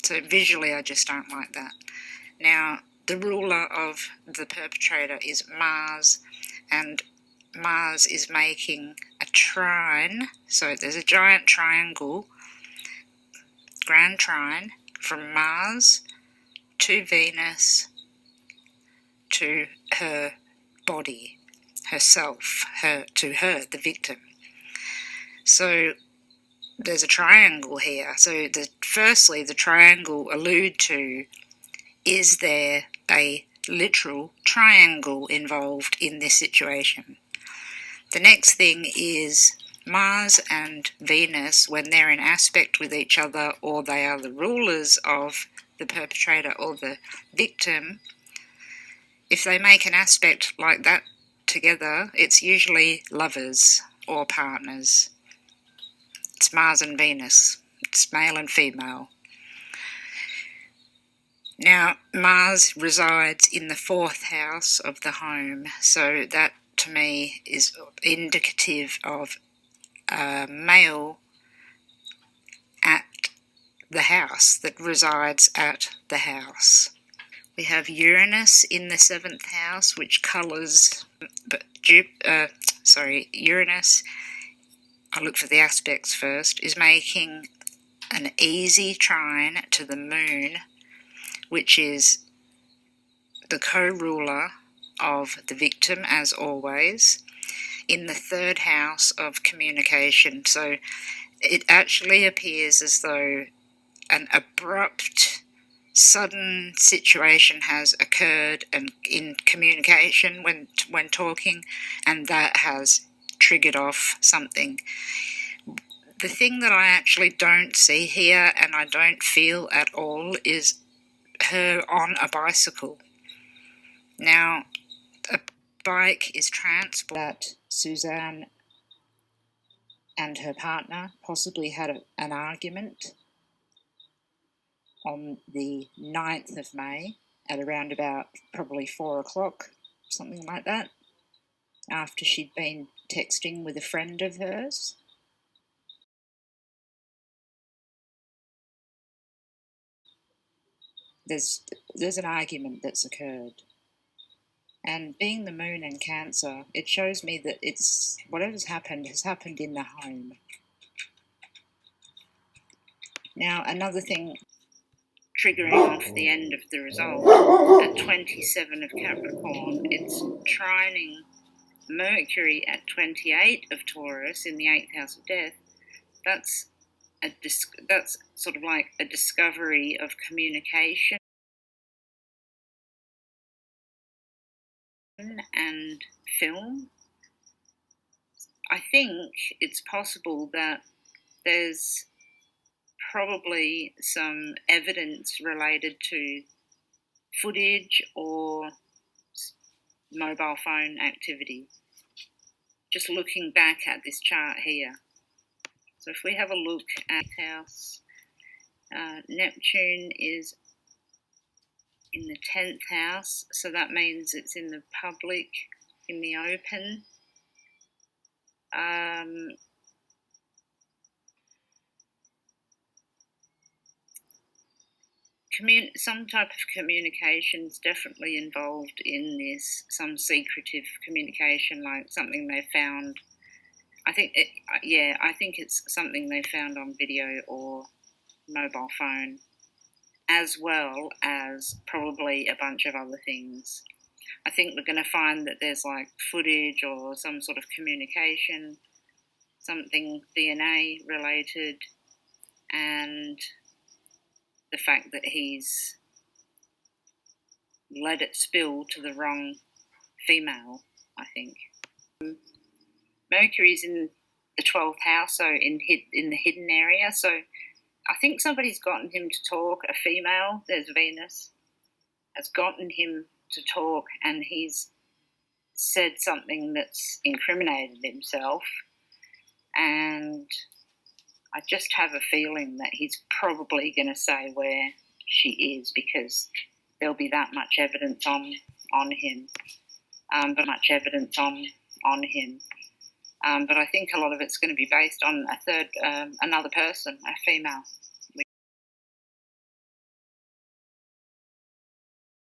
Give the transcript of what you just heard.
So visually I just don't like that. Now, the ruler of the perpetrator is Mars, and Mars is making a trine. So there's a giant triangle, grand trine, from Mars to Venus to her body, herself, the victim. So there's a triangle here. So firstly, the triangle allude to, is there a literal triangle involved in this situation? The next thing is Mars and Venus, when they're in aspect with each other, or they are the rulers of the perpetrator or the victim, if they make an aspect like that together, it's usually lovers or partners. It's Mars and Venus. It's male and female. Now, Mars resides in the 4th house of the home, so that to me is indicative of a male at the house, that resides at the house. We have Uranus in the 7th house, which colours, Uranus, I'll look for the aspects first, is making an easy trine to the moon, which is the co-ruler of the victim, as always, in the 3rd house of communication. So it actually appears as though an abrupt, sudden situation has occurred and in communication when talking, and that has triggered off something. The thing that I actually don't see here, and I don't feel at all, is her on a bicycle. Now, a bike is transport that Suzanne and her partner possibly had an argument on the 9th of May at around about probably 4 o'clock, something like that, after she'd been texting with a friend of hers. There's an argument that's occurred. And being the moon in Cancer, it shows me that whatever's happened has happened in the home. Now, another thing triggering off the end of the result, at 27 of Capricorn, it's trining Mercury at 28 of Taurus in the 8th house of death. That's sort of like a discovery of communication and film. I think it's possible that there's probably some evidence related to footage or mobile phone activity. Just looking back at this chart here. So if we have a look at house, Neptune is in the 10th house, so that means it's in the public, in the open. Some type of communication is definitely involved in this, some secretive communication, like something they found. I think it's something they found on video or mobile phone, as well as probably a bunch of other things. I think we're going to find that there's like footage or some sort of communication, something DNA related, and the fact that he's let it spill to the wrong female, I think. Mercury's in the 12th house, so in the hidden area, so I think somebody's gotten him to talk, a female, there's Venus, has gotten him to talk, and he's said something that's incriminated himself, and I just have a feeling that he's probably going to say where she is, because there'll be that much evidence on him, but I think a lot of it's going to be based on another person, a female.